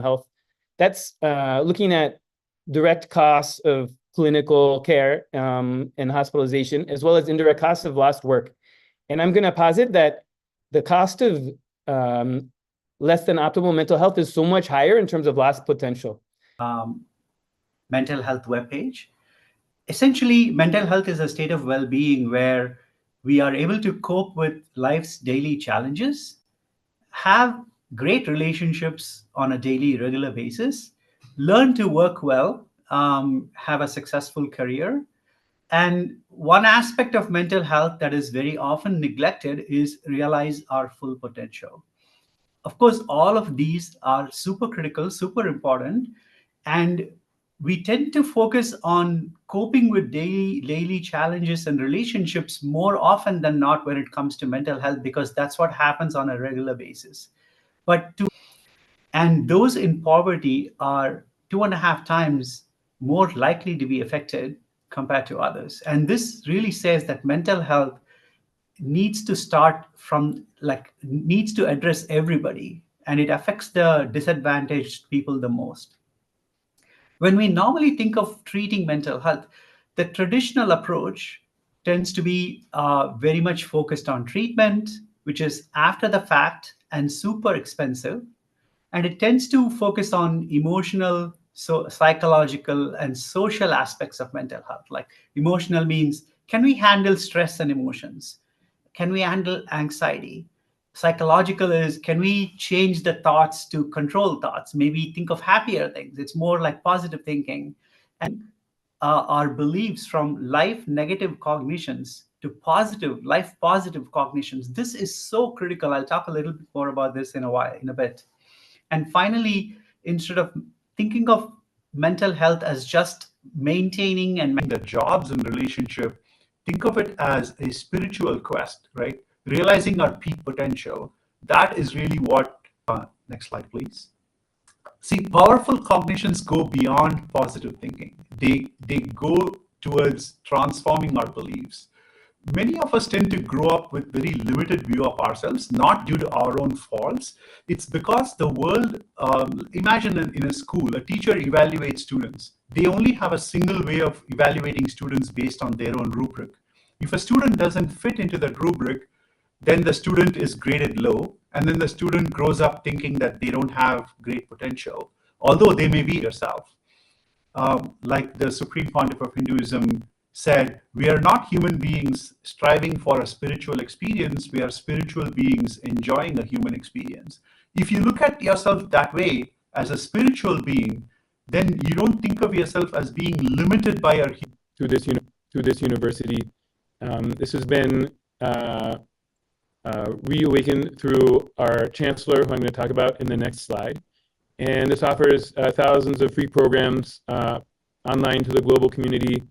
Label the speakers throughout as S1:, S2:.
S1: health. That's looking at direct costs of clinical care and hospitalization, as well as indirect costs of lost work. And I'm going to posit that the cost of less than optimal mental health is so much higher in terms of lost potential.
S2: Mental health webpage. Essentially, mental health is a state of well-being where we are able to cope with life's daily challenges, have great relationships on a daily, regular basis, learn to work well, have a successful career. And one aspect of mental health that is very often neglected is realize our full potential. Of course, all of these are super critical, super important, and we tend to focus on coping with daily challenges and relationships more often than not when it comes to mental health, because that's what happens on a regular basis. And those in poverty are 2.5 times more likely to be affected compared to others. And this really says that mental health needs to address everybody, and it affects the disadvantaged people the most. When we normally think of treating mental health, the traditional approach tends to be very much focused on treatment, which is after the fact and super expensive. And it tends to focus on emotional, psychological, and social aspects of mental health. Like emotional means, can we handle stress and emotions? Can we handle anxiety? Psychological is, can we change the thoughts to control thoughts? Maybe think of happier things. It's more like positive thinking. And our beliefs from life negative cognitions to life positive cognitions. This is so critical. I'll talk a little bit more about this in a bit. And finally, instead of thinking of mental health as just maintaining and the jobs and relationship, think of it as a spiritual quest, right? Realizing our peak potential. That is really what, next slide, please. See, powerful cognitions go beyond positive thinking. They go towards transforming our beliefs. Many of us tend to grow up with very limited view of ourselves, not due to our own faults. It's because the world, imagine in a school, a teacher evaluates students. They only have a single way of evaluating students based on their own rubric. If a student doesn't fit into that rubric, then the student is graded low, and then the student grows up thinking that they don't have great potential, although they may be yourself. Like the Supreme Pontiff of Hinduism said, we are not human beings striving for a spiritual experience, we are spiritual beings enjoying a human experience. If you look at yourself that way, as a spiritual being, then you don't think of yourself as being limited by your...
S1: Through this university. This has been reawakened through our chancellor, who I'm going to talk about in the next slide. And this offers thousands of free programs online to the global community.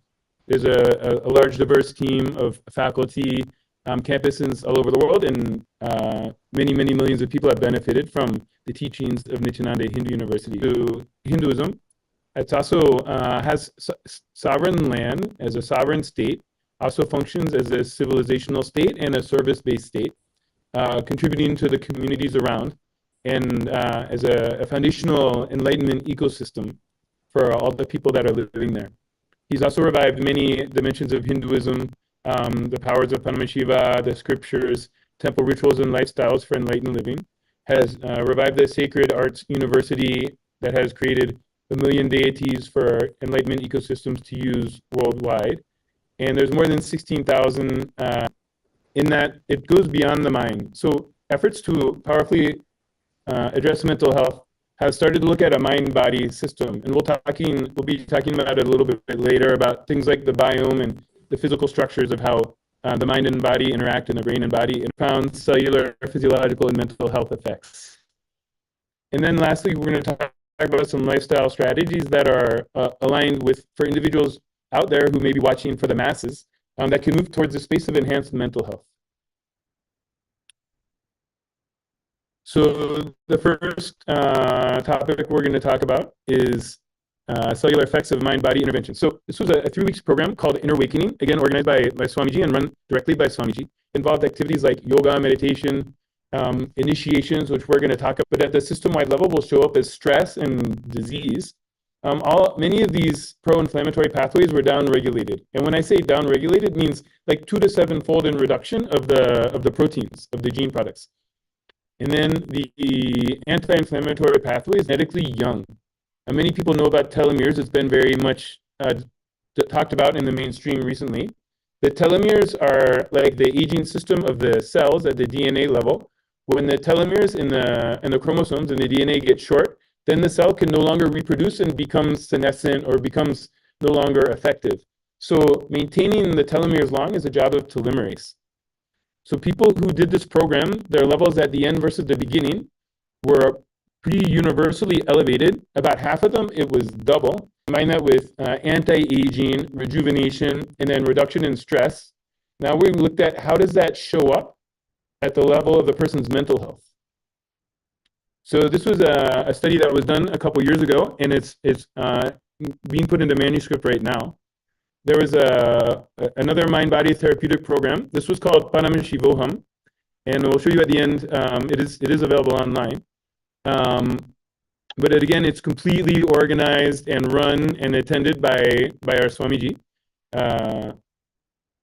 S1: There's a large, diverse team of faculty, campuses all over the world, and many millions of people have benefited from the teachings of Nithyananda Hindu University. To Hinduism, it also has sovereign land as a sovereign state, also functions as a civilizational state and a service-based state, contributing to the communities around, and as a foundational enlightenment ecosystem for all the people that are living there. He's also revived many dimensions of Hinduism, the powers of Paramashiva, the scriptures, temple rituals, and lifestyles for enlightened living. Has revived the sacred arts university that has created 1 million deities for enlightenment ecosystems to use worldwide. And there's more than 16,000 in that it goes beyond the mind. So efforts to powerfully address mental health have started to look at a mind-body system. And we'll be talking about it a little bit later, about things like the biome and the physical structures of how the mind and body interact in the brain and body, and found cellular, physiological, and mental health effects. And then lastly, we're going to talk about some lifestyle strategies that are aligned for individuals out there who may be watching for the masses, that can move towards a space of enhanced mental health. So the first topic we're going to talk about is cellular effects of mind-body intervention. So this was a 3-week program called Inner Awakening, again organized by Swamiji and run directly by Swamiji. Involved activities like yoga, meditation, initiations, which we're going to talk about, but at the system-wide level will show up as stress and disease. Many of these pro-inflammatory pathways were downregulated. And when I say downregulated, it means like 2 to 7-fold in reduction of the proteins, of the gene products. And then the anti-inflammatory pathway is genetically young. And many people know about telomeres. It's been very much talked about in the mainstream recently. The telomeres are like the aging system of the cells at the DNA level. When the telomeres in the chromosomes in the DNA get short, then the cell can no longer reproduce and becomes senescent or becomes no longer effective. So maintaining the telomeres long is a job of telomerase. So people who did this program, their levels at the end versus the beginning were pretty universally elevated. About half of them, it was double. Combine that with anti-aging, rejuvenation, and then reduction in stress. Now we looked at how does that show up at the level of the person's mental health. So this was a study that was done a couple years ago, and it's being put into manuscript right now. There was another mind-body therapeutic program. This was called Param Shivoham, and we'll show you at the end. It is available online. But again, it's completely organized and run and attended by our Swamiji,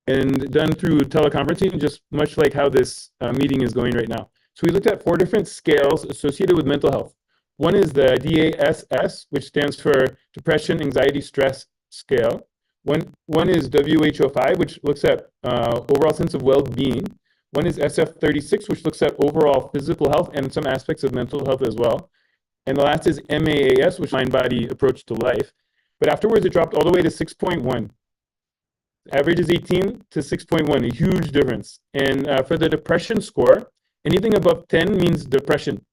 S1: and done through teleconferencing, just much like how this meeting is going right now. So we looked at 4 different scales associated with mental health. One is the DASS, which stands for Depression, Anxiety, Stress Scale. One is WHO5, which looks at overall sense of well-being. One is SF36, which looks at overall physical health and some aspects of mental health as well. And the last is MAAS, which is mind-body approach to life. But afterwards, it dropped all the way to 6.1. Average is 18 to 6.1, a huge difference. And for the depression score, anything above 10 means depression.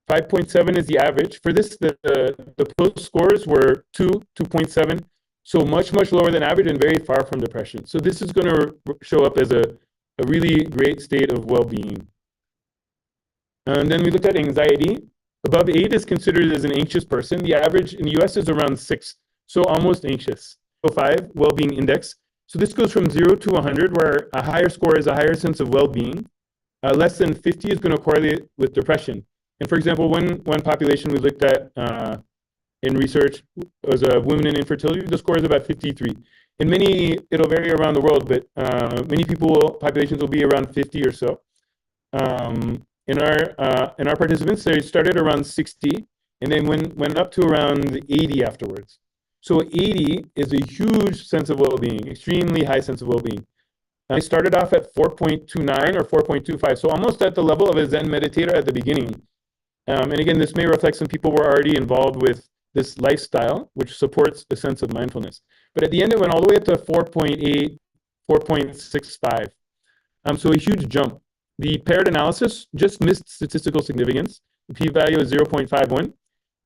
S1: 5.7 is the average. For this, the post scores were 2, 2.7, so much lower than average and very far from depression. So this is going to show up as a really great state of well-being. And then we looked at anxiety. Above 8 is considered as an anxious person. The average in the US is around 6, so almost anxious. 5, well-being index. So this goes from 0 to 100, where a higher score is a higher sense of well-being. Less than 50 is going to correlate with depression. And for example, one population we looked at in research was women in infertility. The score is about 53. In many, it'll vary around the world, but many populations will be around 50 or so. In our participants, they started around 60, and then went up to around 80 afterwards. So 80 is a huge sense of well-being, extremely high sense of well-being. I started off at 4.29 or 4.25, so almost at the level of a Zen meditator at the beginning. And again, this may reflect some people were already involved with this lifestyle, which supports a sense of mindfulness. But at the end, it went all the way up to 4.8, 4.65. So a huge jump. The paired analysis just missed statistical significance. The p-value is 0.51.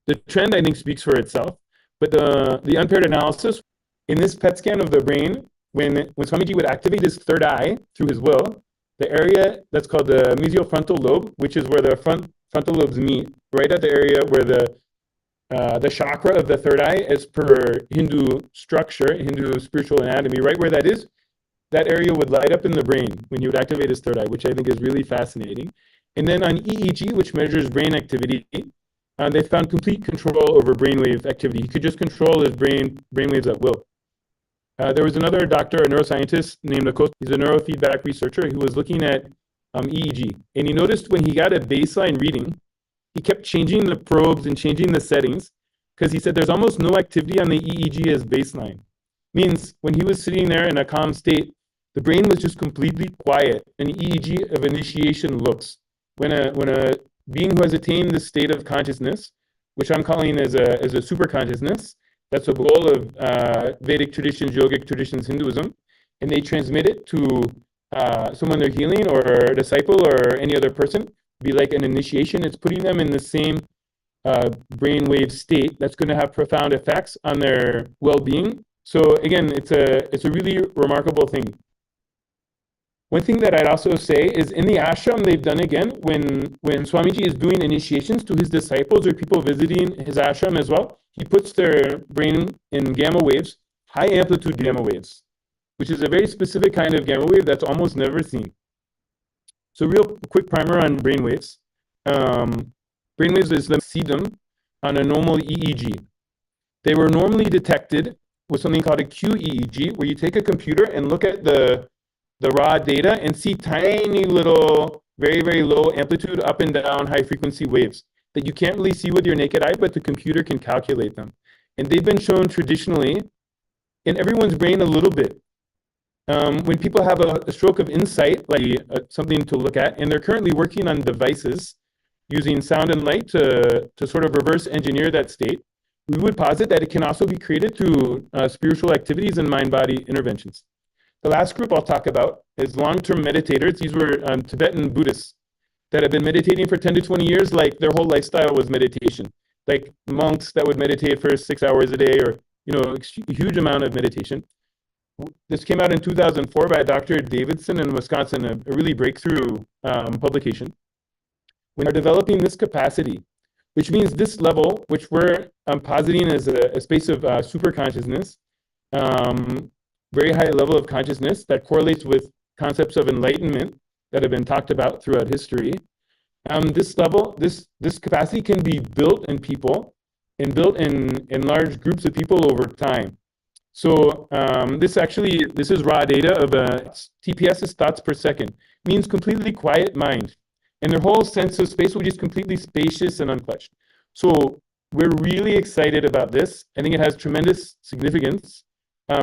S1: The trend, I think, speaks for itself. But the unpaired analysis, in this PET scan of the brain, when Swamiji would activate his third eye through his will, the area that's called the mesiofrontal lobe, which is where the frontal lobes meet, right at the area where the chakra of the third eye, as per Hindu structure, Hindu spiritual anatomy, right where that is, that area would light up in the brain when you would activate his third eye, which I think is really fascinating. And then on EEG, which measures brain activity, they found complete control over brainwave activity. He could just control his brainwaves at will. There was another doctor, a neuroscientist named Acosta. He's a neurofeedback researcher who was looking at EEG. And he noticed when he got a baseline reading, he kept changing the probes and changing the settings because he said there's almost no activity on the EEG as baseline. Means when he was sitting there in a calm state, the brain was just completely quiet. An EEG of initiation looks. When a being who has attained this state of consciousness, which I'm calling as a super consciousness, that's a goal of Vedic traditions, yogic traditions, Hinduism, and they transmit it to someone they're healing or a disciple or any other person, be like an initiation. It's putting them in the same brainwave state that's going to have profound effects on their well-being. So again, it's a really remarkable thing. One thing that I'd also say is in the ashram, they've done again, when Swamiji is doing initiations to his disciples or people visiting his ashram as well, he puts their brain in gamma waves, high amplitude gamma waves, which is a very specific kind of gamma wave that's almost never seen. So real quick primer on brainwaves. Brainwaves is the see them on a normal EEG. They were normally detected with something called a QEEG, where you take a computer and look at the raw data and see tiny little, very, very low amplitude, up and down, high frequency waves that you can't really see with your naked eye, but the computer can calculate them. And they've been shown traditionally in everyone's brain a little bit. When people have a stroke of insight, like something to look at, and they're currently working on devices using sound and light to sort of reverse engineer that state, we would posit that it can also be created through spiritual activities and mind-body interventions. The last group I'll talk about is long-term meditators. These were Tibetan Buddhists that have been meditating for 10 to 20 years, like their whole lifestyle was meditation. Like monks that would meditate for 6 hours a day, or a huge amount of meditation. This came out in 2004 by Dr. Davidson in Wisconsin, a really breakthrough publication. We are developing this capacity, which means this level, which we're positing as a space of super consciousness, very high level of consciousness that correlates with concepts of enlightenment that have been talked about throughout history. This level, this capacity can be built in people and built in large groups of people over time. So this is raw data of TPS is thoughts per second, means completely quiet mind. And their whole sense of space will be just completely spacious and unclutched. So we're really excited about this. I think it has tremendous significance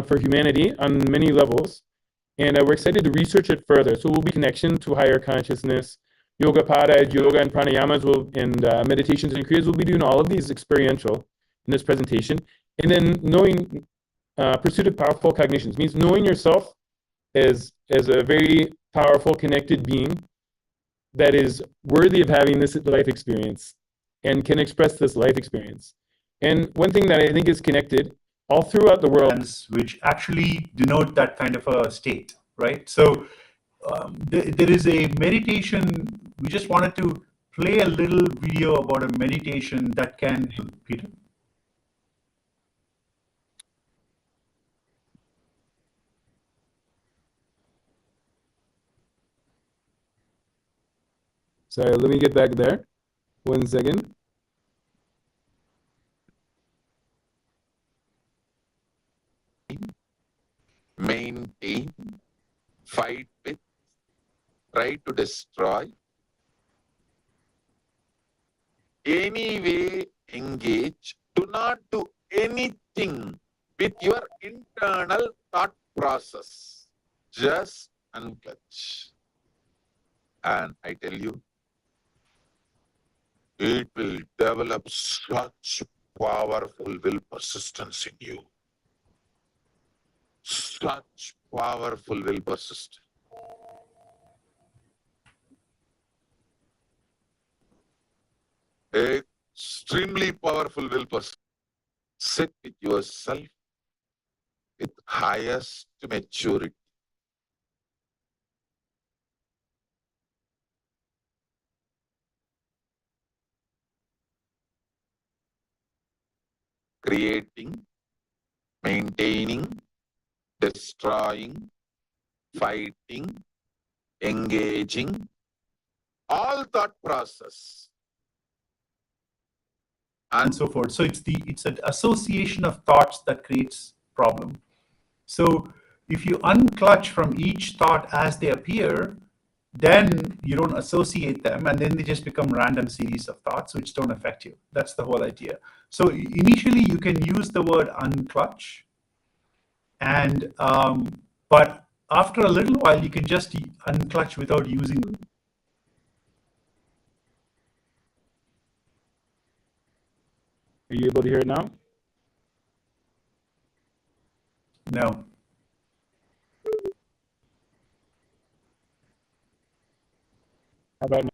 S1: for humanity on many levels. And we're excited to research it further. So we'll be connection to higher consciousness, yoga pada, yoga and pranayamas, and meditations and kriyas. We'll be doing all of these experiential in this presentation. And then knowing pursuit of powerful cognitions means knowing yourself as a very powerful, connected being that is worthy of having this life experience and can express this life experience. And one thing that I think is connected all throughout the world,
S3: which actually denote that kind of a state, right? So there is a meditation. We just wanted to play a little video about a meditation that can help. Peter.
S1: Sorry, let me get back there. 1 second.
S4: Maintain, fight with, try to destroy, anyway engage, do not do anything with your internal thought process. Just unclutch. And I tell you, it will develop such powerful will persistence in you. Such powerful will persist. Extremely powerful will persist. Sit with yourself with highest maturity. Creating, maintaining, destroying, fighting, engaging, all thought process.
S3: And so forth. So it's an association of thoughts that creates problem. So if you unclutch from each thought as they appear, then you don't associate them, and then they just become random series of thoughts which don't affect you. That's the whole idea. So initially you can use the word unclutch, and but after a little while you can just unclutch without using them.
S1: Are you able to hear it now?
S3: No.
S1: How about now?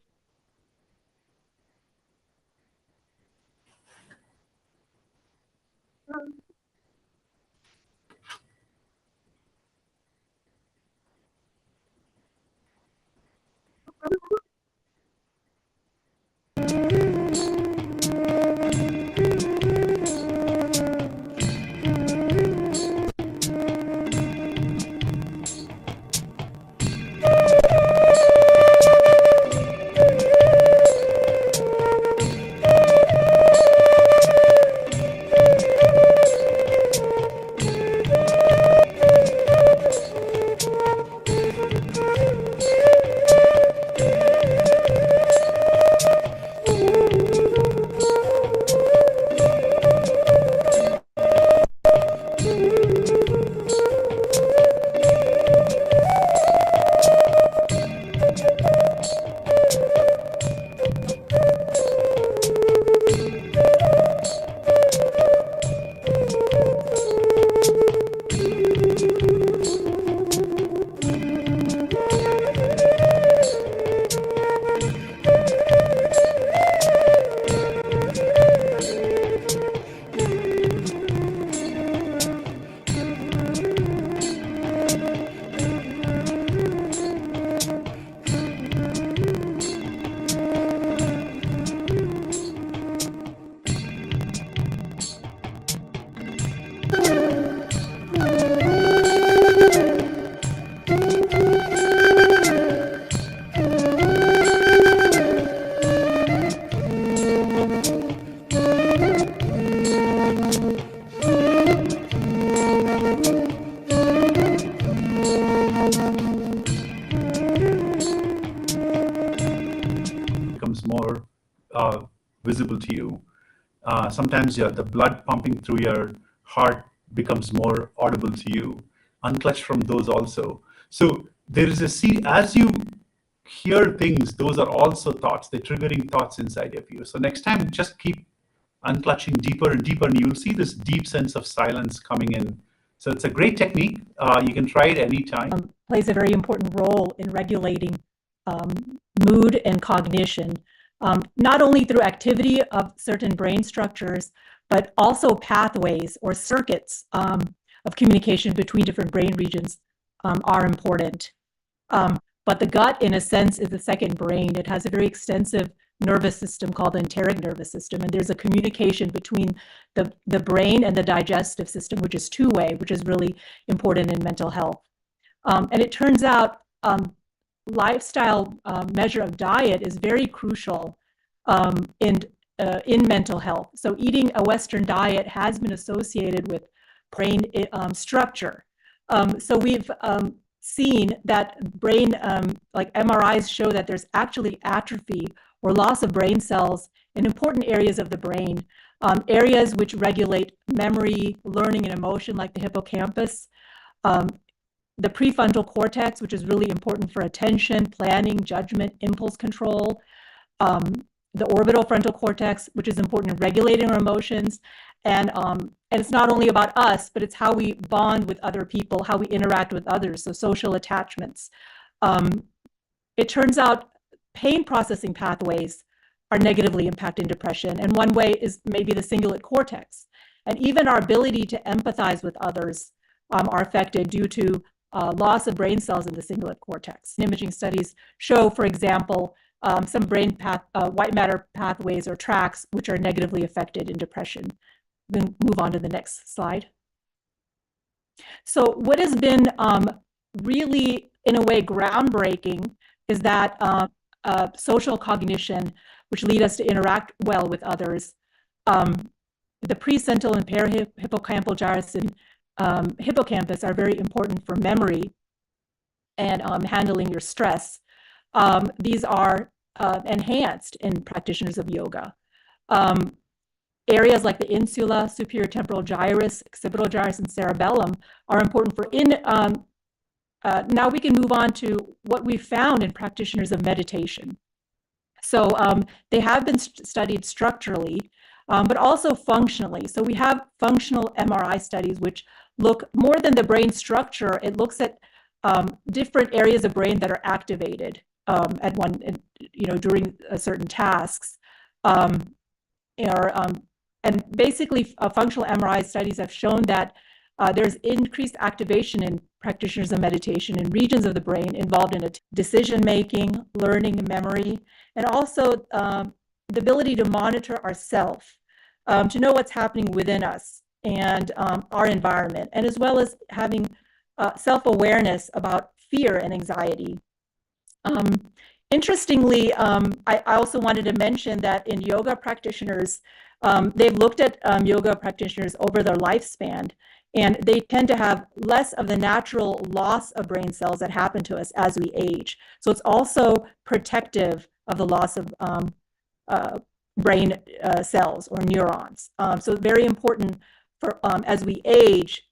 S3: Becomes more visible to you. Sometimes the blood pumping through your heart becomes more audible to you. Unclutch from those also. So there is as you hear things, those are also thoughts. They're triggering thoughts inside of you. So next time, just keep unclutching deeper and deeper, and you'll see this deep sense of silence coming in. So it's a great technique. You can try it anytime.
S5: Plays a very important role in regulating mood and cognition, not only through activity of certain brain structures, but also pathways or circuits of communication between different brain regions are important. But the gut, in a sense, is the second brain. It has a very extensive nervous system called the enteric nervous system, and there's a communication between the brain and the digestive system, which is two-way, which is really important in mental health. And it turns out lifestyle measure of diet is very crucial in mental health. So eating a Western diet has been associated with brain structure. So we've seen that brain, like MRIs show that there's actually atrophy or loss of brain cells in important areas of the brain, areas which regulate memory, learning, and emotion, like the hippocampus, the prefrontal cortex, which is really important for attention, planning, judgment, impulse control, the orbital frontal cortex, which is important in regulating our emotions, and it's not only about us, but it's how we bond with other people, how we interact with others, so social attachments. It turns out pain processing pathways are negatively impacting depression, and one way is maybe the cingulate cortex. And even our ability to empathize with others are affected due to loss of brain cells in the cingulate cortex. Imaging studies show, for example, some brain white matter pathways or tracks which are negatively affected in depression. Then move on to the next slide. So what has been really, in a way, groundbreaking is that social cognition, which lead us to interact well with others. The precentral and parahippocampal gyrus and hippocampus are very important for memory and handling your stress. These are enhanced in practitioners of yoga. Areas like the insula, superior temporal gyrus, occipital gyrus, and cerebellum are important for now we can move on to what we found in practitioners of meditation. So they have been studied structurally, but also functionally. So we have functional MRI studies which look more than the brain structure. It looks at different areas of brain that are activated at during certain tasks. And basically, functional MRI studies have shown that there's increased activation in practitioners of meditation in regions of the brain involved in decision-making, learning, memory, and also the ability to monitor ourself, to know what's happening within us and our environment, and as well as having self-awareness about fear and anxiety. Interestingly, I also wanted to mention that in yoga practitioners, they've looked at yoga practitioners over their lifespan, and they tend to have less of the natural loss of brain cells that happen to us as we age. So it's also protective of the loss of brain cells or neurons. So very important for as we age,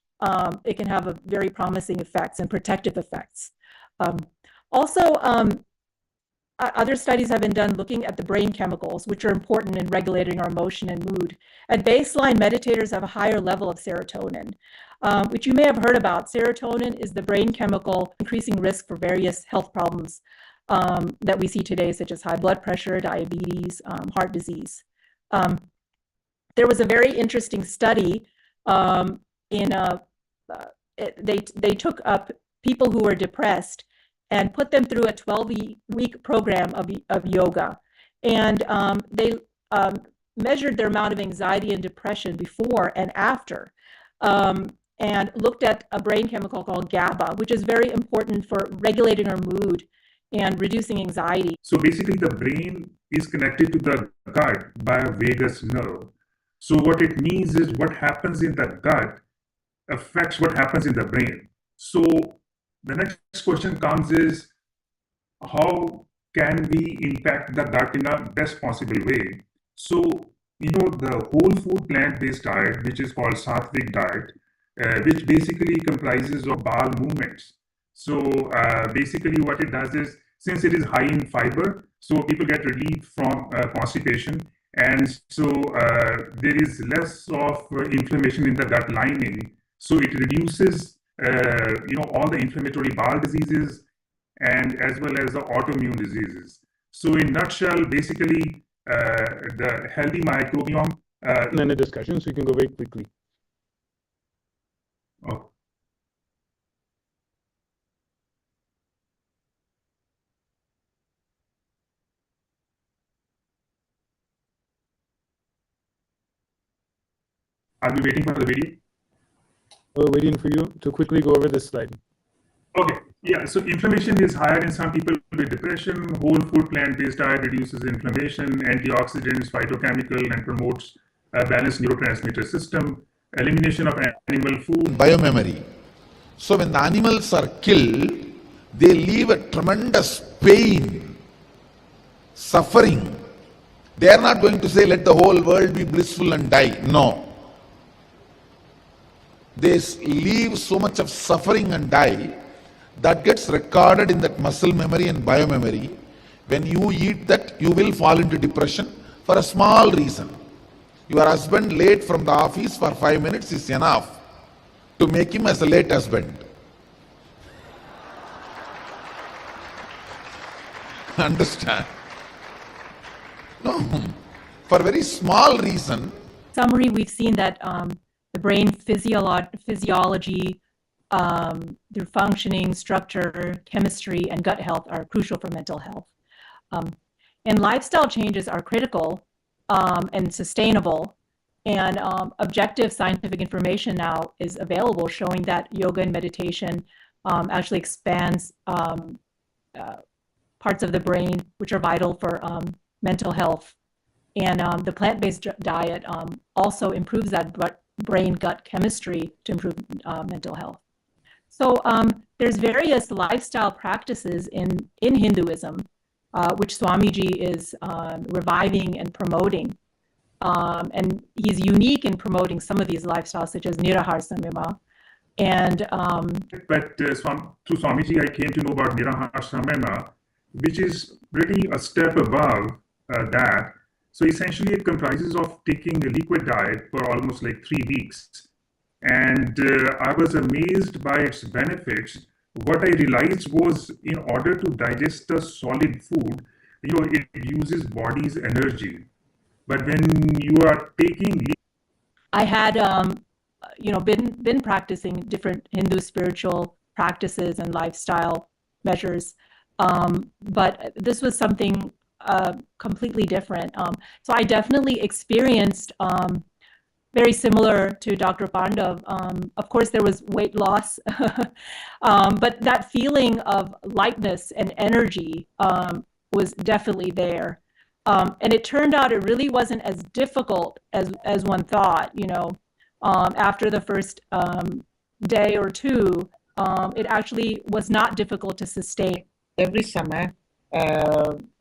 S5: it can have a very promising effects and protective effects. Other studies have been done looking at the brain chemicals, which are important in regulating our emotion and mood. At baseline, meditators have a higher level of serotonin, which you may have heard about. Serotonin is the brain chemical increasing risk for various health problems that we see today, such as high blood pressure, diabetes, heart disease. There was a very interesting study they took up people who were depressed and put them through a 12-week program of yoga. And they measured their amount of anxiety and depression before and after, and looked at a brain chemical called GABA, which is very important for regulating our mood and reducing anxiety.
S6: So basically the brain is connected to the gut by a vagus nerve. So what it means is what happens in the gut affects what happens in the brain. So the next question comes is, how can we impact the gut in a best possible way? So, the whole food plant-based diet, which is called Sattvic diet, which basically comprises of bowel movements. So basically what it does is, since it is high in fiber, so people get relief from constipation. And so there is less of inflammation in the gut lining. So it reduces, all the inflammatory bowel diseases and as well as the autoimmune diseases. So in nutshell, basically, the healthy microbiome.
S1: And then a discussion, so you can go very quickly.
S6: Oh. Are we waiting for the video?
S1: We're waiting for you to quickly go over this slide.
S6: Okay, yeah, so inflammation is higher in some people with depression. Whole food plant-based diet reduces inflammation, antioxidants, phytochemical, and promotes a balanced neurotransmitter system. Elimination of animal food.
S4: Biomemory. So when the animals are killed, they leave a tremendous pain, suffering. They are not going to say, let the whole world be blissful and die. No. They leave so much of suffering and die that gets recorded in that muscle memory and biomemory. When you eat that, you will fall into depression for a small reason. Your husband late from the office for 5 minutes is enough to make him as a late husband. Understand? No, for a very small reason.
S5: Summary, we've seen that the brain physiology, their functioning, structure, chemistry, and gut health are crucial for mental health. And lifestyle changes are critical and sustainable. And objective scientific information now is available showing that yoga and meditation actually expands parts of the brain which are vital for mental health. And the plant-based diet also improves that brain-gut chemistry to improve mental health. So there's various lifestyle practices in Hinduism, which Swamiji is reviving and promoting. And he's unique in promoting some of these lifestyles, such as Nirahar Samyama. And
S6: but through Swamiji, I came to know about Nirahar Samyama, which is really a step above that. So essentially, it comprises of taking a liquid diet for almost like 3 weeks. And I was amazed by its benefits. What I realized was, in order to digest the solid food, it uses body's energy. But when you are taking,
S5: I had been practicing different Hindu spiritual practices and lifestyle measures, but this was something completely different. So I definitely experienced very similar to Dr. Pandav. Of course, there was weight loss, but that feeling of lightness and energy was definitely there. And it turned out it really wasn't as difficult as one thought. After the first day or two, it actually was not difficult to sustain.
S7: Every summer,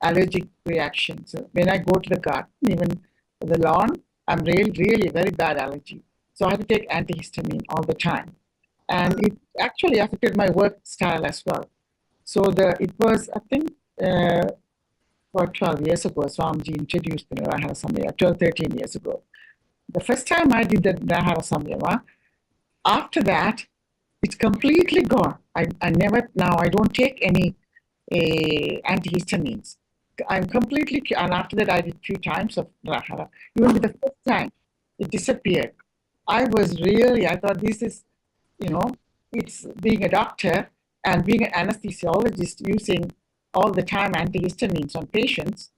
S7: allergic reactions. When I go to the garden, even the lawn, I'm really very bad allergy. So I had to take antihistamine all the time. And it actually affected my work style as well. So it was, I think, about 12 years ago, Swamiji introduced the Nirahara Samyama, 12, 13 years ago. The first time I did the Nirahara Samyama, after that, it's completely gone. I don't take any antihistamines. I'm completely, and after that I did 2 times of Nirahara. Even with the first time, it disappeared. I thought this is, it's being a doctor and being an anesthesiologist using all the time antihistamines on patients.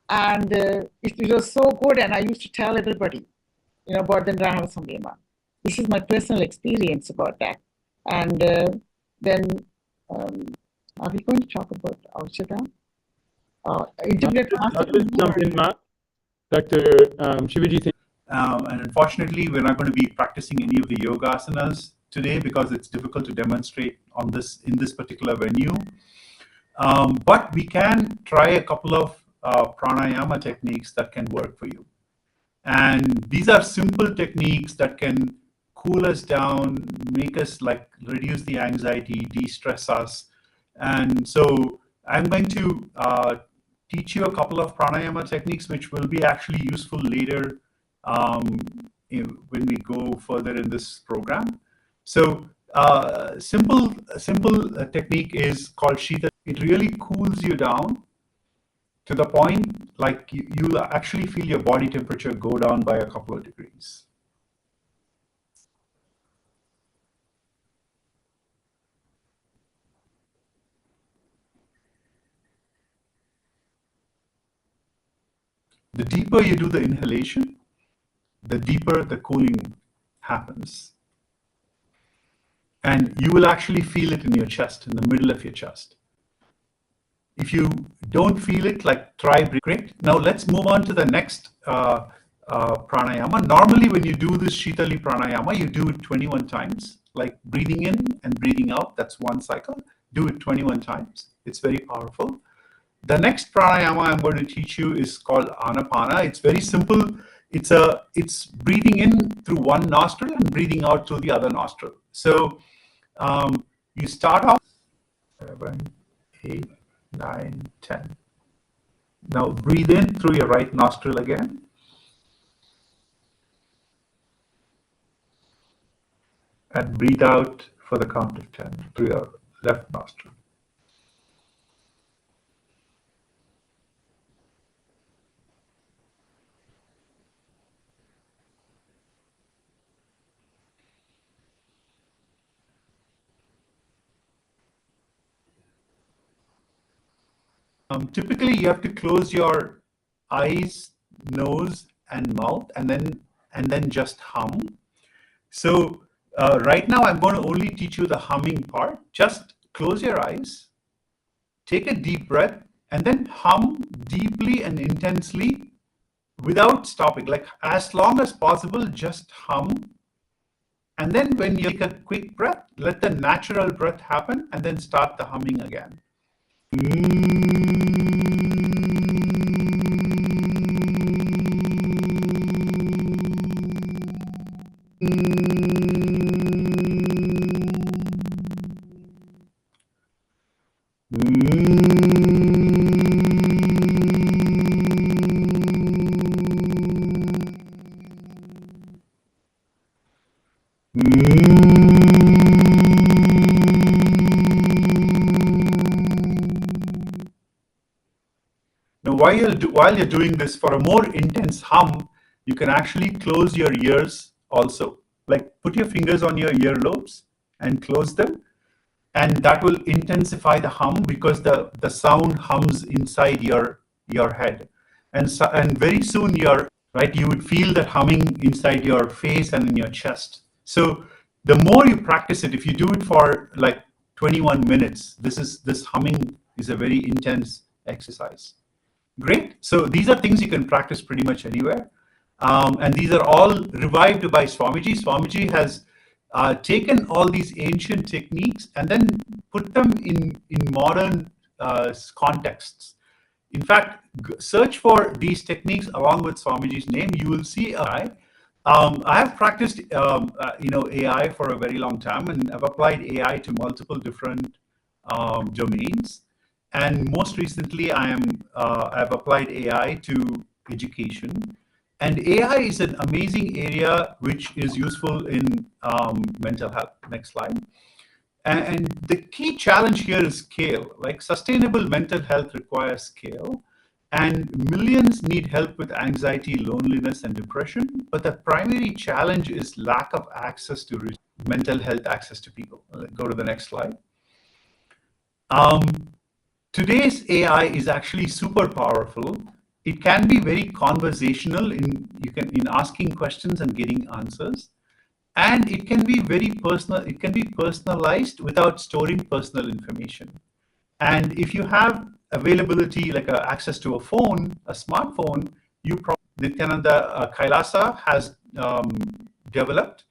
S7: And it was so good, and I used to tell everybody, about the Nirahara Samyama. This is my personal experience about that. And then, are we going to talk about Aushadha?
S1: I'll just jump in, Matt. Dr. Shivaji,
S3: And unfortunately, we're not going to be practicing any of the yoga asanas today because it's difficult to demonstrate on this in this particular venue. But we can try a couple of pranayama techniques that can work for you. And these are simple techniques that can cool us down, make us like reduce the anxiety, de-stress us. And so I'm going to teach you a couple of pranayama techniques, which will be actually useful later when we go further in this program. So simple technique is called Shita. It really cools you down to the point like you'll actually feel your body temperature go down by a couple of degrees. The deeper you do the inhalation, the deeper the cooling happens. And you will actually feel it in your chest, in the middle of your chest. If you don't feel it, like try great. Now let's move on to the next pranayama. Normally when you do this Shitali pranayama, you do it 21 times, like breathing in and breathing out. That's one cycle. Do it 21 times. It's very powerful. The next pranayama I'm going to teach you is called Anapana. It's very simple. It's breathing in through one nostril and breathing out through the other nostril. So you start off 7, 8, 9, 10. Now breathe in through your right nostril again. And breathe out for the count of 10 through your left nostril. Typically, you have to close your eyes, nose, and mouth, and then just hum. So right now, I'm going to only teach you the humming part. Just close your eyes, take a deep breath, and then hum deeply and intensely without stopping. Like as long as possible, just hum. And then when you take a quick breath, let the natural breath happen, and then start the humming again. Now, while you're doing this, for a more intense hum, you can actually close your ears also. Like put your fingers on your earlobes and close them, and that will intensify the hum because the sound hums inside your head, and very soon you would feel that humming inside your face and in your chest. So the more you practice it, if you do it for like 21 minutes, this humming is a very intense exercise. Great. So these are things you can practice pretty much anywhere. And these are all revived by Swamiji. Swamiji has taken all these ancient techniques and then put them in modern contexts. In fact, search for these techniques along with Swamiji's name. You will see AI. I have practiced AI for a very long time, and I've applied AI to multiple different domains. And most recently, I've applied AI to education. And AI is an amazing area which is useful in mental health. Next slide. And the key challenge here is scale. Like sustainable mental health requires scale. And millions need help with anxiety, loneliness, and depression. But the primary challenge is lack of access to mental health access to people. Go to the next slide. Today's AI is actually super powerful. It can be very conversational in asking questions and getting answers. And it can be very personal. It can be personalized without storing personal information. And if you have availability, like access to a phone, a smartphone, Nithyananda Kailasa has developed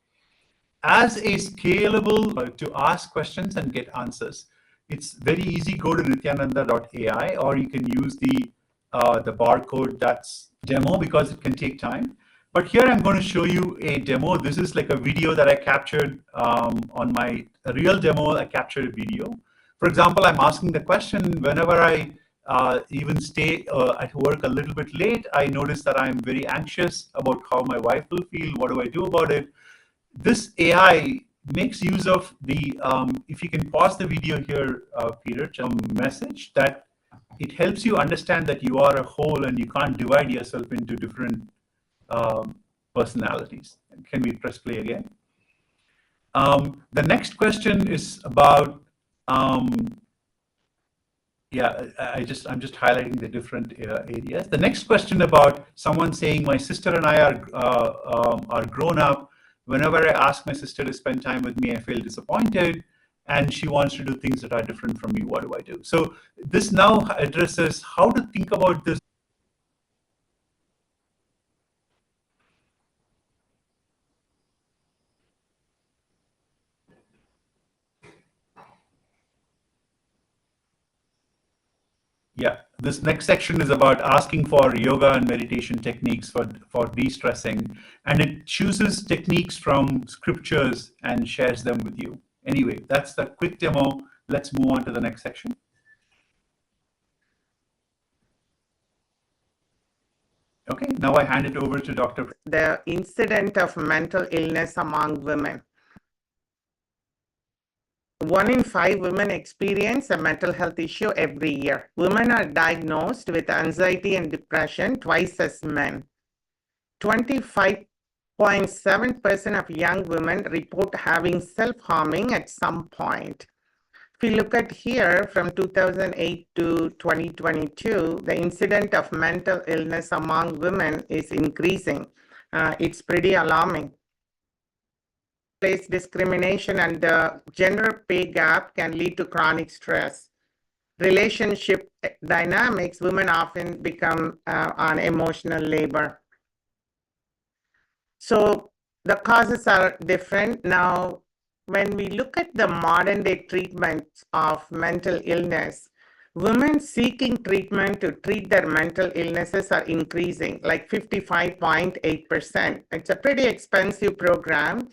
S3: as a scalable to ask questions and get answers. It's very easy. Go to nithyananda.ai, or you can use the barcode that's demo, because it can take time. But here I'm going to show you a demo. This is like a video that I captured on my real demo. I captured a video. For example, I'm asking the question, whenever I even stay at work a little bit late, I notice that I'm very anxious about how my wife will feel. What do I do about it? This AI makes use of the, if you can pause the video here, Peter, message that it helps you understand that you are a whole and you can't divide yourself into different personalities. Can we press play again? The next question is about, yeah, I'm just highlighting the different areas. The next question about someone saying, my sister and I are grown up. Whenever I ask my sister to spend time with me, I feel disappointed, and she wants to do things that are different from me. What do I do? So this now addresses how to think about this. Yeah, this next section is about asking for yoga and meditation techniques for de-stressing, and it chooses techniques from scriptures and shares them with you. Anyway, that's the quick demo. Let's move on to the next section. Okay, now I hand it over to Dr.
S8: The incidence of mental illness among women. 1 in 5 women experience a mental health issue every year. Women are diagnosed with anxiety and depression twice as men. 25.7% of young women report having self-harming at some point. If you look at here from 2008 to 2022, the incidence of mental illness among women is increasing. It's pretty alarming. Place discrimination and the gender pay gap can lead to chronic stress. Relationship dynamics, women often become on emotional labor. So the causes are different. Now, when we look at the modern day treatment of mental illness, women seeking treatment to treat their mental illnesses are increasing, like 55.8%. It's a pretty expensive program,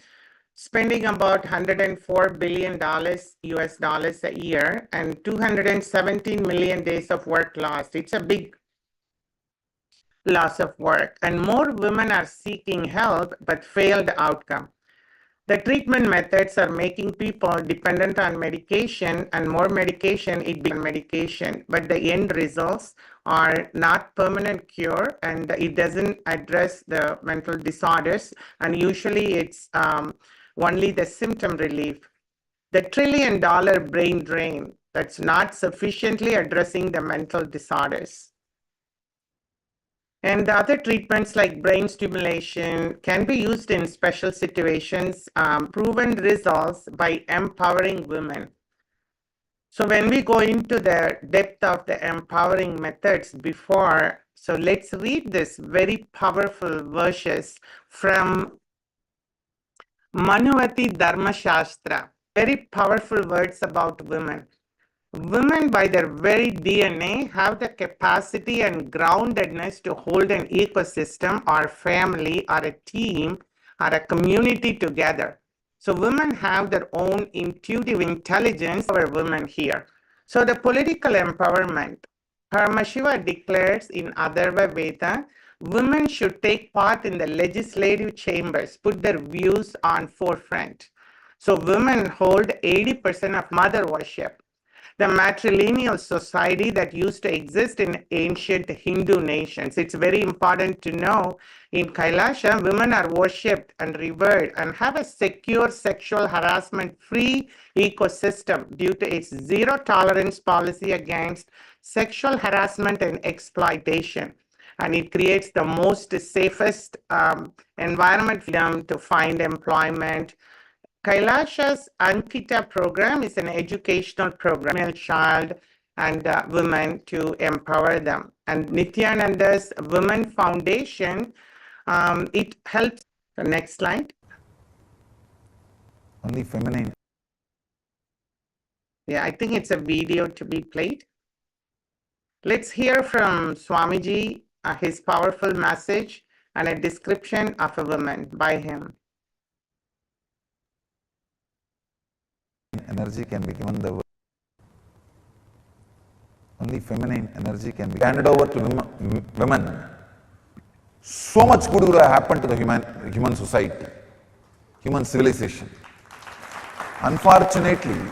S8: spending about $104 billion US dollars a year and 217 million days of work lost. It's a big loss of work, and more women are seeking help but failed outcome. The treatment methods are making people dependent on medication, and more medication, it becomes medication, but the end results are not permanent cure, and it doesn't address the mental disorders, and usually it's only the symptom relief. The $1 trillion brain drain, that's not sufficiently addressing the mental disorders. And the other treatments like brain stimulation can be used in special situations, proven results by empowering women. So when we go into the depth of the empowering methods before, so let's read this very powerful verses from Manuvati Dharmashastra, very powerful words about women. Women, by their very DNA, have the capacity and groundedness to hold an ecosystem or family or a team or a community together. So women have their own intuitive intelligence over women here. So the political empowerment, Paramashiva declares in Atharva Veda, women should take part in the legislative chambers, put their views on forefront. So women hold 80% of mother worship. The matrilineal society that used to exist in ancient Hindu nations. It's very important to know in Kailasa, women are worshipped and revered and have a secure sexual harassment-free ecosystem due to its zero tolerance policy against sexual harassment and exploitation. And it creates the most safest environment for them to find employment. Kailasa's Ankita program is an educational program for child and women to empower them. and Nithyananda's Women Foundation. It helps. The next slide.
S4: Only feminine.
S8: Yeah, I think it's a video to be played. Let's hear from Swamiji, his powerful message and a description of a woman by him.
S4: Energy can be given the world. Only feminine energy can be handed over to women. So much good will have happened to the human society, human civilization. Unfortunately,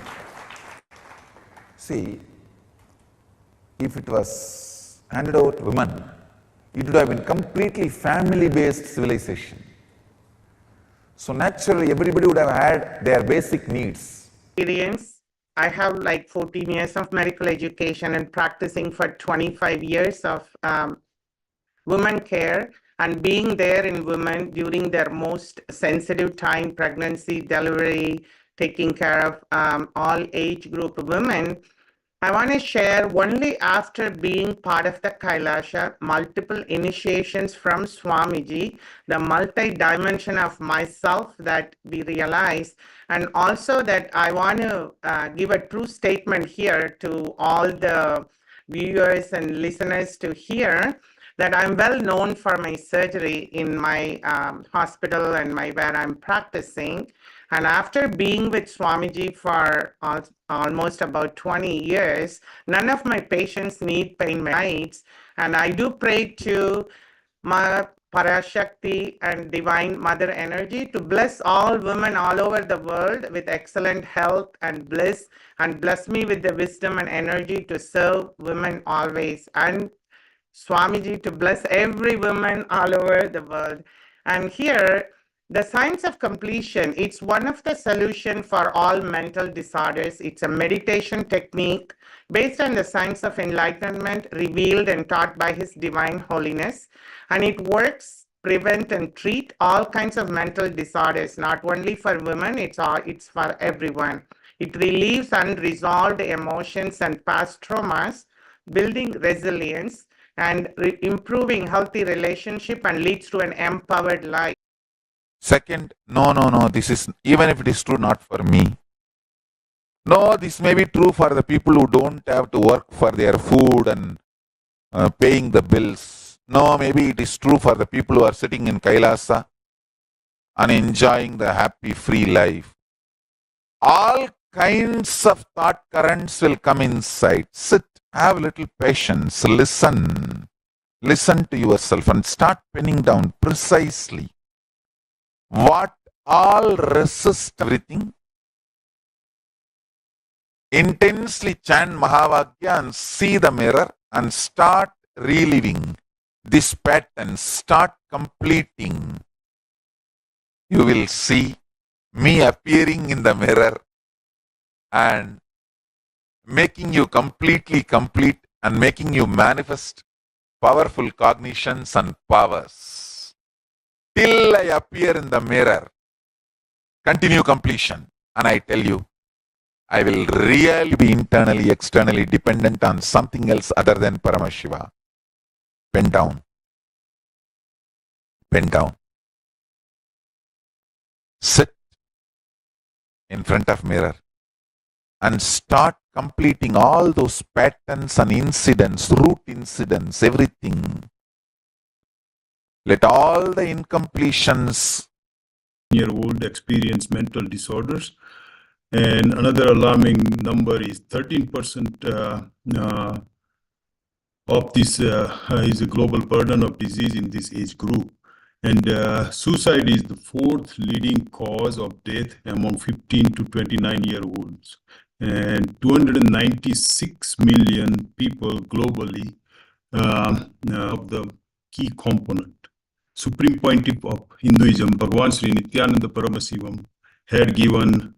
S4: see, if it was handed over to women, it would have been completely family-based civilization. So naturally, everybody would have had their basic needs.
S8: Experience. I have like 14 years of medical education and practicing for 25 years of women care and being there in women during their most sensitive time, pregnancy, delivery, taking care of all age group women. I want to share only after being part of the Kailasa, multiple initiations from Swamiji, the multi-dimension of myself that we realize, and also that I want to give a true statement here to all the viewers and listeners to hear that I'm well known for my surgery in my hospital and where I'm practicing. And after being with Swamiji for almost about 20 years, none of my patients need pain meds. And I do pray to my Parashakti and Divine Mother Energy to bless all women all over the world with excellent health and bliss, and bless me with the wisdom and energy to serve women always. And Swamiji to bless every woman all over the world. And here, the science of completion, it's one of the solutions for all mental disorders. It's a meditation technique based on the science of enlightenment revealed and taught by His Divine Holiness. And it works, prevent and treat all kinds of mental disorders, not only for women, it's for everyone. It relieves unresolved emotions and past traumas, building resilience and improving healthy relationship, and leads to an empowered life.
S4: Second, no, this is, even if it is true, not for me. No, this may be true for the people who don't have to work for their food and paying the bills. No, maybe it is true for the people who are sitting in Kailasa and enjoying the happy, free life. All kinds of thought currents will come inside. Sit, have a little patience, listen to yourself and start pinning down precisely what all resist everything. Intensely chant Mahavagya and see the mirror and start reliving this pattern, start completing. You will see me appearing in the mirror and making you completely complete and making you manifest powerful cognitions and powers. Till I appear in the mirror, continue completion. And I tell you, I will really be internally, externally dependent on something else other than Paramashiva. Bend down. Bend down. Sit in front of mirror and start completing all those patterns and incidents, root incidents, everything. Let all the incompletions.
S9: Year-old experience mental disorders, and another alarming number is 13% of this is a global burden of disease in this age group. And suicide is the fourth leading cause of death among 15 to 29-year-olds. And 296 million people globally of the key component. Supreme Pontiff of Hinduism, Bhagavan Sri Nithyananda Paramasivam, had given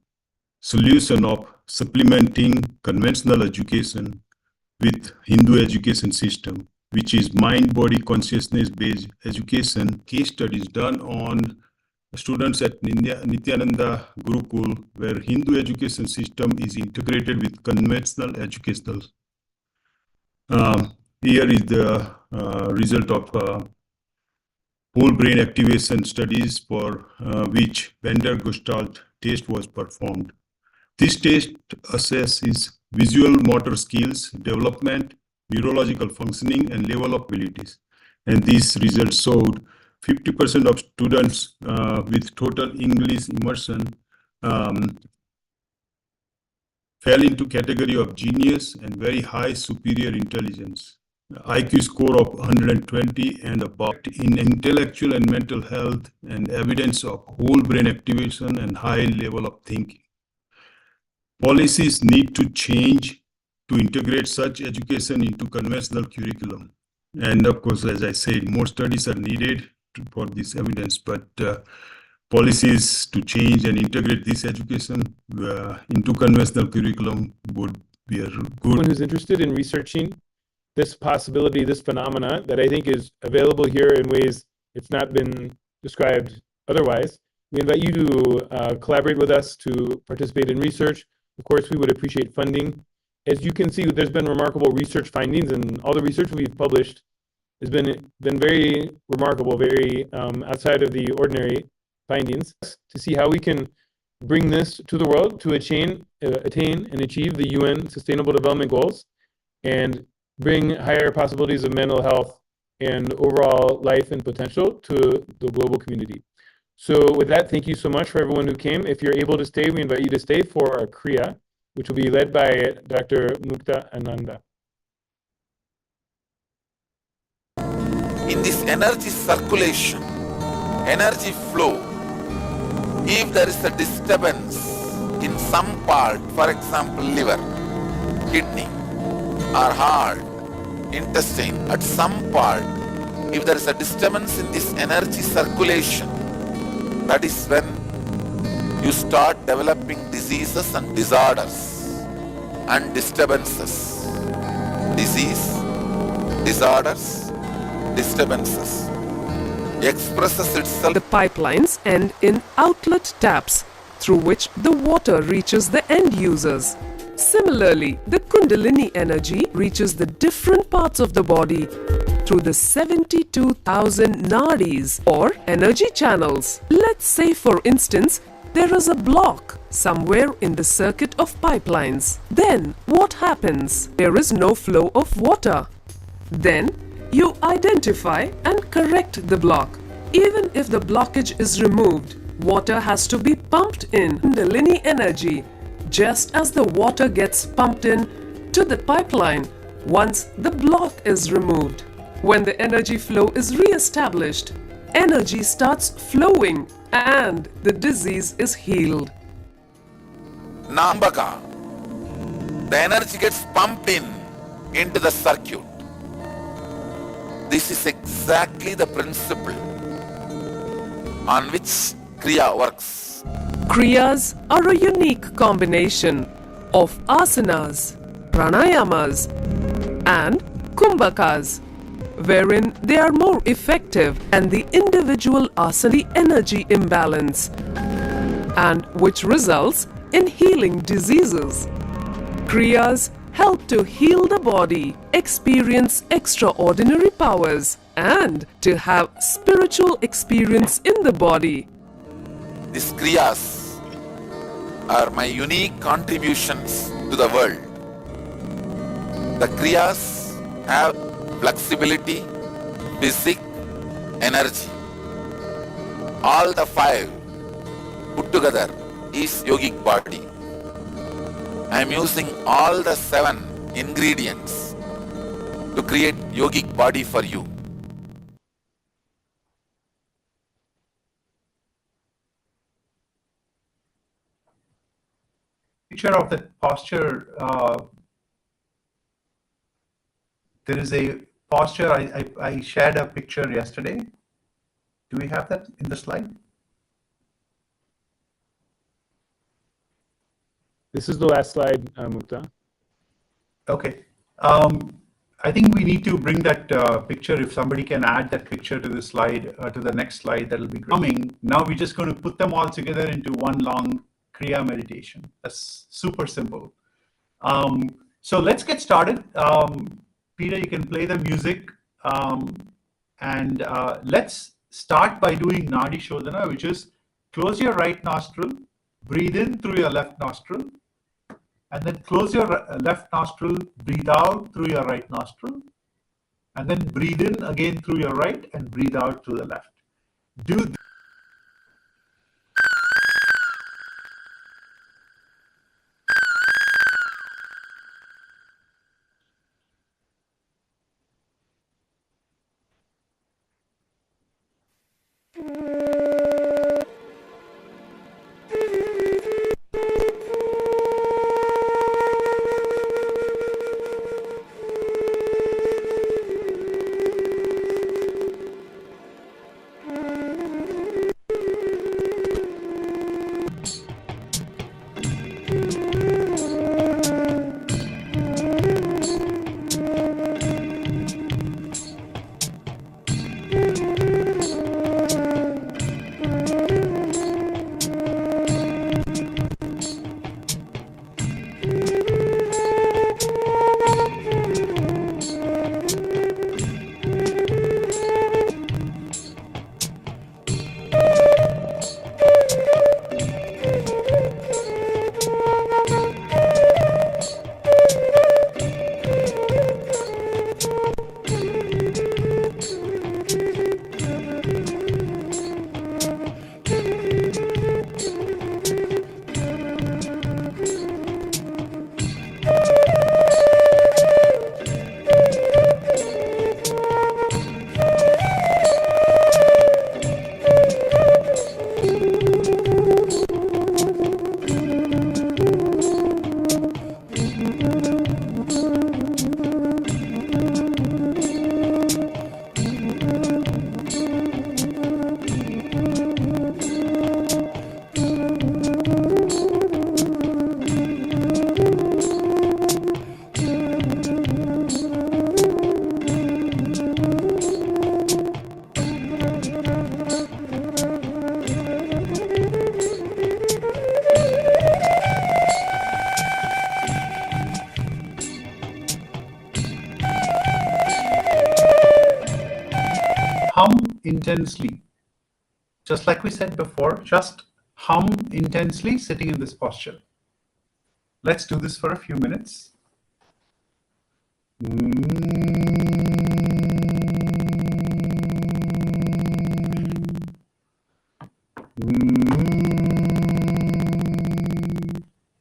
S9: solution of supplementing conventional education with Hindu education system, which is mind-body consciousness-based education. Case studies done on students at Nithyananda Gurukul, where Hindu education system is integrated with conventional educational Here is the result of whole brain activation studies for which Bender Gestalt test was performed. This test assesses visual motor skills, development, neurological functioning, and level of abilities. And these results showed 50% of students with total English immersion fell into category of genius and very high superior intelligence. IQ score of 120 and above in intellectual and mental health, and evidence of whole brain activation and high level of thinking. Policies need to change to integrate such education into conventional curriculum. And of course, as I said, more studies are needed for this evidence, but policies to change and integrate this education into conventional curriculum would be a good.
S1: Anyone who's interested in researching this possibility, this phenomena that I think is available here in ways it's not been described otherwise, we invite you to collaborate with us to participate in research. Of course, we would appreciate funding. As you can see, there's been remarkable research findings, and all the research we've published has been very remarkable, very outside of the ordinary findings, to see how we can bring this to the world to attain and achieve the UN Sustainable Development Goals and bring higher possibilities of mental health and overall life and potential to the global community. So with that, thank you so much for everyone who came. If you're able to stay, we invite you to stay for our kriya, which will be led by Dr. Nithyananda.
S4: In this energy circulation, energy flow, if there is a disturbance in some part, for example, liver, kidney, or heart, intestine, at some part, if there is a disturbance in this energy circulation, that is when you start developing diseases and disorders and disturbances. Disease, disorders, disturbances expresses itself.
S10: The pipelines end in outlet taps through which the water reaches the end users. Similarly, the Kundalini energy reaches the different parts of the body through the 72,000 nadis or energy channels. Let's say, for instance, there is a block somewhere in the circuit of pipelines. Then what happens? There is no flow of water. Then you identify and correct the block. Even if the blockage is removed, water has to be pumped in Kundalini energy, just as the water gets pumped in to the pipeline once the block is removed. When the energy flow is re-established, energy starts flowing and the disease is healed.
S4: Nambaka, the energy gets pumped into the circuit. This is exactly the principle on which kriya works.
S10: Kriyas are a unique combination of asanas, pranayamas, and kumbhakas, wherein they are more effective and the individual asana energy imbalance, and which results in healing diseases. Kriyas help to heal the body, experience extraordinary powers, and to have spiritual experience in the body.
S4: These kriyas are my unique contributions to the world. The kriyas have flexibility, physique, energy. All the five put together is yogic body. I am using all the 7 ingredients to create yogic body for you.
S3: Picture of the posture. There is a posture. I shared a picture yesterday. Do we have that in the slide?
S1: This is the last slide, Mukta.
S3: Okay. I think we need to bring that picture. If somebody can add that picture to the slide, to the next slide, that'll be great. Now we're just going to put them all together into one long kriya meditation. That's super simple. So let's get started. Peter, you can play the music. And let's start by doing Nadi Shodhana, which is close your right nostril, breathe in through your left nostril, and then close your left nostril, breathe out through your right nostril, and then breathe in again through your right and breathe out through the left. Do hum intensely. Just like we said before, just hum intensely sitting in this posture. Let's do this for a few minutes.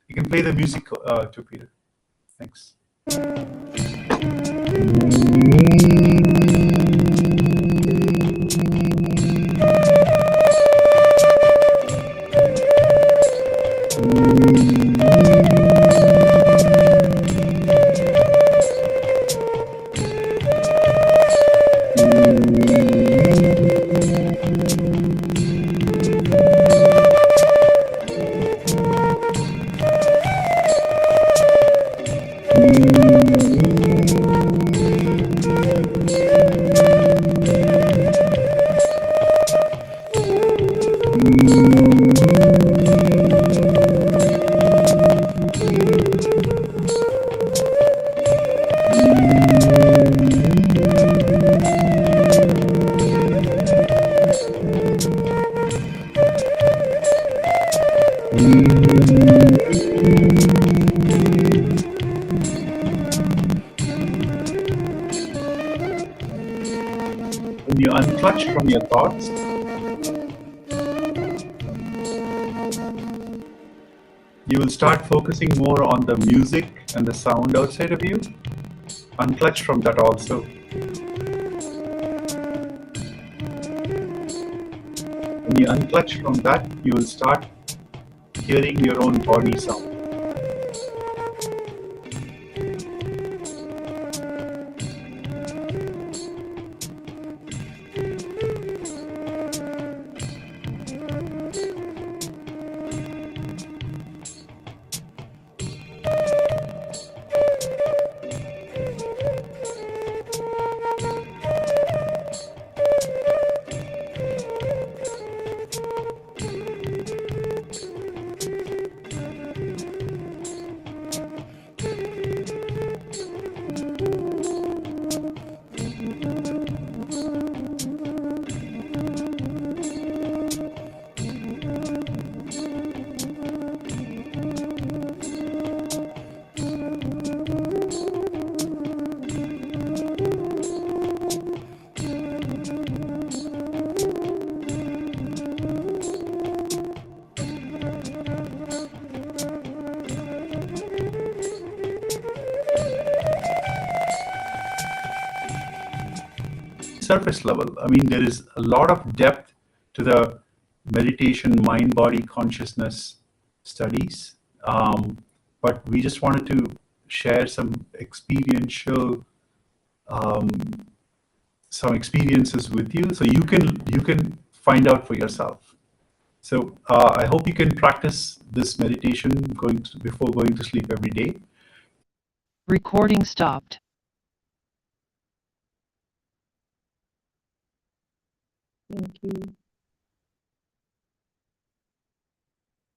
S3: You can play the music too, Peter. Thanks. When you unclutch from your thoughts, you will start focusing more on the music and the sound outside of you. Unclutch from that also. When you unclutch from that, you will start hearing your own body sound. surface level. I mean, there is a lot of depth to the meditation, mind-body consciousness studies. But we just wanted to share some experiential, some experiences with you, so you can find out for yourself. So I hope you can practice this meditation before going to sleep every day.
S11: Recording stopped.
S5: Thank you.